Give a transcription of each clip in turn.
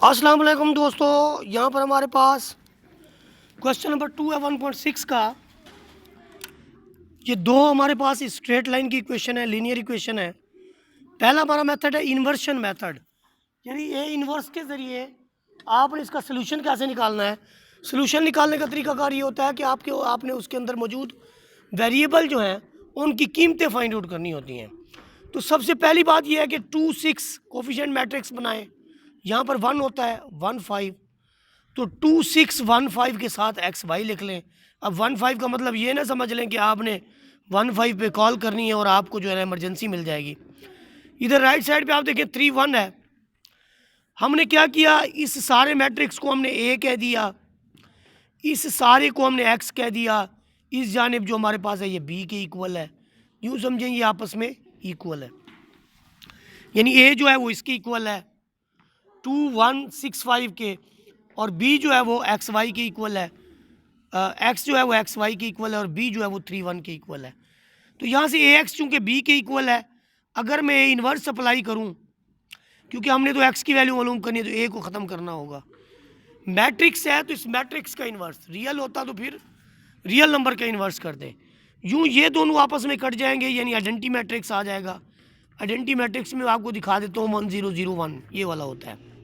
अस्सलाम वालेकुम दोस्तों, यहाँ पर हमारे पास क्वेश्चन नंबर 2 है 1.6 का। ये दो हमारे पास स्ट्रेट लाइन की इक्वेशन है, लीनियर इक्वेशन है। पहला हमारा मेथड है इन्वर्शन मेथड, यानी ये इन्वर्स के ज़रिए आपने इसका सोल्यूशन कैसे निकालना है। सोल्यूशन निकालने का तरीकाकार ये होता है कि आपने उसके अंदर मौजूद वेरिएबल जो हैं उनकी कीमतें फाइंड आउट करनी होती हैं। तो सबसे पहली बात यह है कि 2 6 कोफिशिएंट मैट्रिक्स बनाएं। यहाँ पर 1 होता है 1 5, तो 2 6 1 5 के साथ एक्स वाई लिख लें। अब 1 5 का मतलब ये ना समझ लें कि आपने 1 5 पे कॉल करनी है और आपको जो है ना इमरजेंसी मिल जाएगी। इधर राइट साइड पे आप देखें 3 1 है। हमने क्या किया, इस सारे मैट्रिक्स को हमने ए कह दिया, इस सारे को हमने एक्स कह दिया, इस जानिब जो हमारे पास है ये बी के इक्वल है। यूँ समझें ये आपस में इक्वल है, यानी ए जो है वो इसके इक्वल है 2 1 6 5 के, और बी जो है वो एक्स वाई के इक्वल है। एक्स जो है वो एक्स वाई के इक्वल है और बी जो है वो 3 1 के इक्वल है। तो यहाँ से ए एक्स चूँकि बी के इक्वल है, अगर मैं ए इन्वर्स अप्लाई करूँ, क्योंकि हमने तो एक्स की वैल्यू मालूम करनी है तो ए को ख़त्म करना होगा। मैट्रिक्स है तो इस मैट्रिक्स का इन्वर्स रियल होता तो फिर रियल नंबर का इन्वर्स कर दें। यूँ ये दोनों आपस में कट जाएंगे, यानी आइडेंटी मैट्रिक्स आ जाएगा। आइडेंटी मैट्रिक्स में आपको दिखा देता हूँ 1 0 0 1 ये वाला होता है।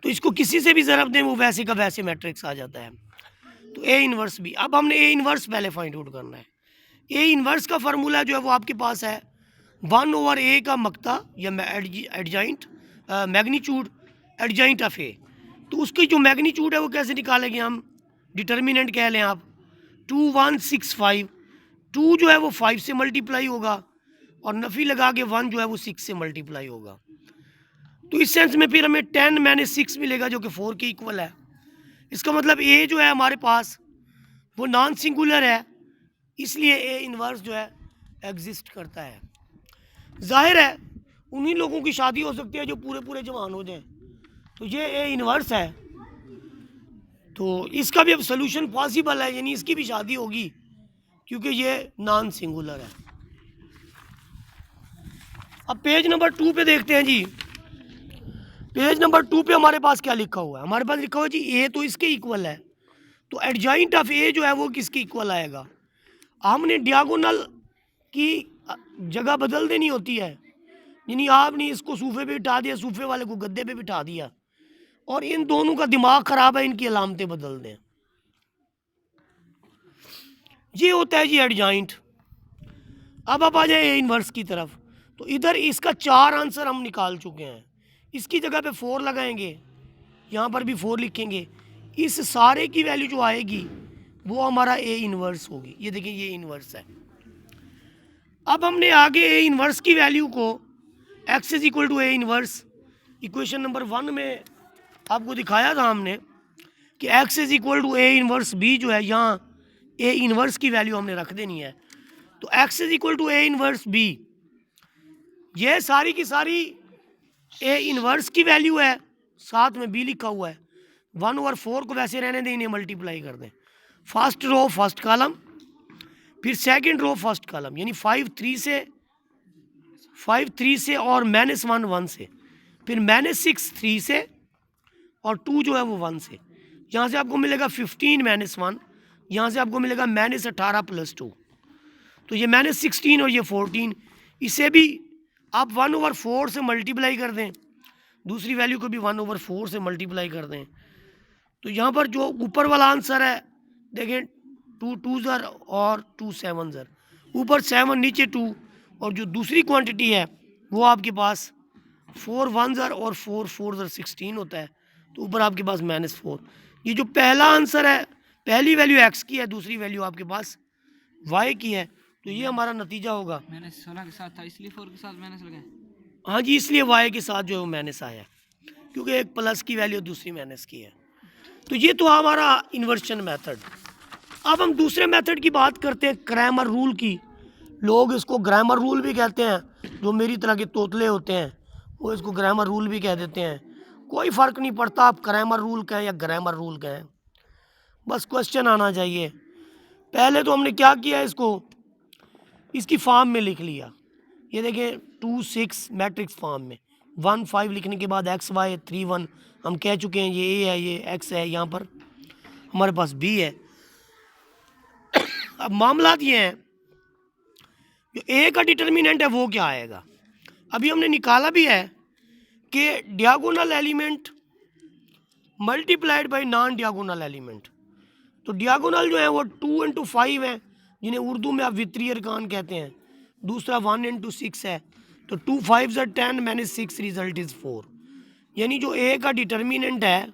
तो इसको किसी से भी ज़रब दें वो वैसे का वैसे मैट्रिक्स आ जाता है। तो ए इन्वर्स भी, अब हमने ए इन्वर्स पहले फाइंड आउट करना है। ए इन्वर्स का फार्मूला जो है वो आपके पास है 1/a का मक्ता या एडजाइंट मैग्नीट्यूड एडजाइंट ऑफ ए। तो उसकी जो मैग्नीट्यूड है वो कैसे निकालेंगे हम, डिटर्मिनेंट कह लें आप 2 1 6 5। 2 जो है वो 5 से मल्टीप्लाई होगा और नफ़ी लगा के 1 जो है वो 6 से मल्टीप्लाई होगा। तो इस सेंस में फिर हमें 10 - 6 मिलेगा जो कि 4 के इक्वल है। इसका मतलब ए जो है हमारे पास वो नॉन सिंगुलर है, इसलिए ए इन्वर्स जो है एग्जिस्ट करता है। जाहिर है उन्हीं लोगों की शादी हो सकती है जो पूरे पूरे जवान हो जाएं, तो ये ए इन्वर्स है, तो इसका भी अब सोल्यूशन पॉसिबल है, यानी इसकी भी शादी होगी क्योंकि ये नॉन सिंगुलर है। अब पेज नंबर 2 पे देखते हैं जी। पेज नंबर 2 पे हमारे पास क्या लिखा हुआ है, हमारे पास लिखा हुआ है जी ए तो इसके इक्वल है, तो एडजॉइंट ऑफ ए जो है वो किसके इक्वल आएगा। हमने डियागोनल की जगह बदल देनी होती है, यानी आपने इसको सूफे पे बिठा दिया, सूफे वाले को गद्दे पे बिठा दिया, और इन दोनों का दिमाग ख़राब है, इनकी अलामतें बदल दें। ये होता है जी एडजॉइंट। अब आप आ जाए ए इन्वर्स की तरफ, तो इधर इसका 4 आंसर हम निकाल चुके हैं। इसकी जगह पे 4 लगाएंगे, यहाँ पर भी 4 लिखेंगे। इस सारे की वैल्यू जो आएगी वो हमारा ए इन्वर्स होगी। ये देखिए ये इन्वर्स है। अब हमने आगे ए इन्वर्स की वैल्यू को x is equal to A inverse, equation number 1 में आपको दिखाया था हमने कि x is equal to A inverse B जो है, यहाँ ए इन्वर्स की वैल्यू हमने रख देनी है। तो x is equal to A inverse B, ये सारी की सारी ए इन्वर्स की वैल्यू है, साथ में बी लिखा हुआ है। 1/4 को वैसे रहने दें, इन्हें मल्टीप्लाई कर दें। फर्स्ट रो फर्स्ट कॉलम, फिर सेकंड रो फर्स्ट कॉलम, यानी 5 3 से और -1 1 से, फिर -6 3 से और 2 जो है वो 1 से। यहाँ से आपको मिलेगा 15 -1, यहाँ से आपको मिलेगा -18 + 2, तो ये -16 और ये 14। इसे भी आप 1/4 से मल्टीप्लाई कर दें, दूसरी वैल्यू को भी 1/4 से मल्टीप्लाई कर दें। तो यहाँ पर जो ऊपर वाला आंसर है देखें 2 2 ज़र और 2 7 ज़र, ऊपर 7 नीचे 2, और जो दूसरी क्वांटिटी है वो आपके पास 4 1 ज़र और 4 4 ज़र 16 होता है, तो ऊपर आपके पास -4। ये जो पहला आंसर है, पहली वैल्यू एक्स की है, दूसरी वैल्यू आपके पास वाई की है, तो ये हमारा नतीजा होगा। -16 के साथ था इसलिए 4 के साथ माइनस लगे। हाँ जी, इसलिए वाई के साथ जो है वो माइनस आया, क्योंकि एक प्लस की वैल्यू दूसरी माइनस की है। तो ये तो हमारा इन्वर्शन मेथड। अब हम दूसरे मेथड की बात करते हैं, क्रैमर रूल की। लोग इसको ग्रामर रूल भी कहते हैं, जो मेरी तरह के तोतले होते हैं वो इसको ग्रामर रूल भी कह देते हैं। कोई फ़र्क नहीं पड़ता आप क्रैमर रूल कहें या ग्रामर रूल कहें, बस क्वेश्चन आना चाहिए। पहले तो हमने क्या किया, इसको इसकी फॉर्म में लिख लिया। ये देखें 2 6 मैट्रिक्स फॉर्म में, 1 5 लिखने के बाद एक्स वाई 3 1 हम कह चुके हैं, ये ए है, ये एक्स है, यहाँ पर हमारे पास बी है। अब मामलात ये हैं, जो ए का डिटर्मिनेंट है वो क्या आएगा। अभी हमने निकाला भी है कि diagonal element multiplied by non diagonal element. तो डियागोनल जो है वो 2 इंटू 5 है, जिन्हें उर्दू में आप वित्रीय अरकान कहते हैं। दूसरा 1 इंटू 6 है, तो 2 5 10 माइनस 6 रिजल्ट इज 4। यानी जो ए का डिटर्मिनेंट है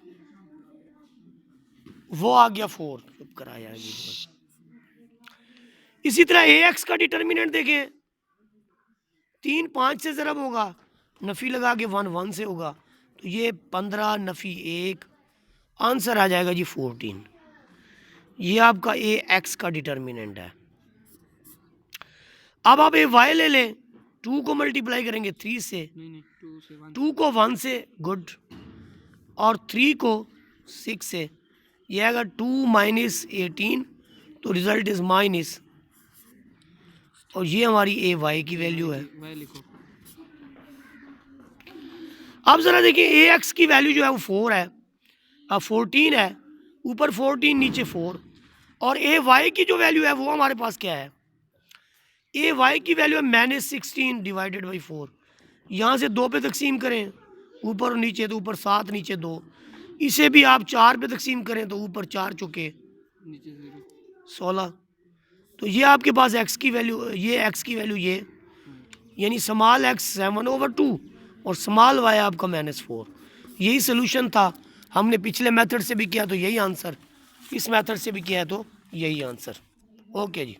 वो आ गया 4। चुप कराया। इसी तरह ए एक्स का डिटर्मिनेंट देखें, 3 5 से ज़रब होगा, नफ़ी लगा के 1 1 से होगा, तो ये 15 नफ़ी 1, आंसर आ जाएगा जी 14। ये आपका ए एक्स का डिटर्मिनेंट है। अब आप ए वाई ले लें, 2 को मल्टीप्लाई करेंगे 3 से, नहीं 2 से 1, 2 को 1 से, गुड, और 3 को 6 से, ये आएगा 2 माइनस 18, तो रिजल्ट इज माइनस, और ये हमारी ए वाई की वैल्यू है। वाई लिखो। अब ज़रा देखिए, ए एक्स की वैल्यू जो है वो 4 है, अब 14 है, ऊपर 14 नीचे 4, और ए वाई की जो वैल्यू है वो हमारे पास क्या है, ए वाई की वैल्यू है -16 डिवाइडेड बाई 4। यहाँ से 2 पे तकसीम करें, ऊपर और नीचे, तो ऊपर 7 नीचे 2, इसे भी आप 4 पे तकसीम करें तो ऊपर 4 चुके नीचे 0, 16। तो ये आपके पास एक्स की वैल्यू, ये एक्स की वैल्यू ये, यानी स्मॉल एक्स 7/2 और स्मॉल वाई आपका -4। यही सोल्यूशन था। हमने पिछले मेथड से भी किया तो यही आंसर, इस मेथड से भी किया है तो यही आंसर। ओके जी।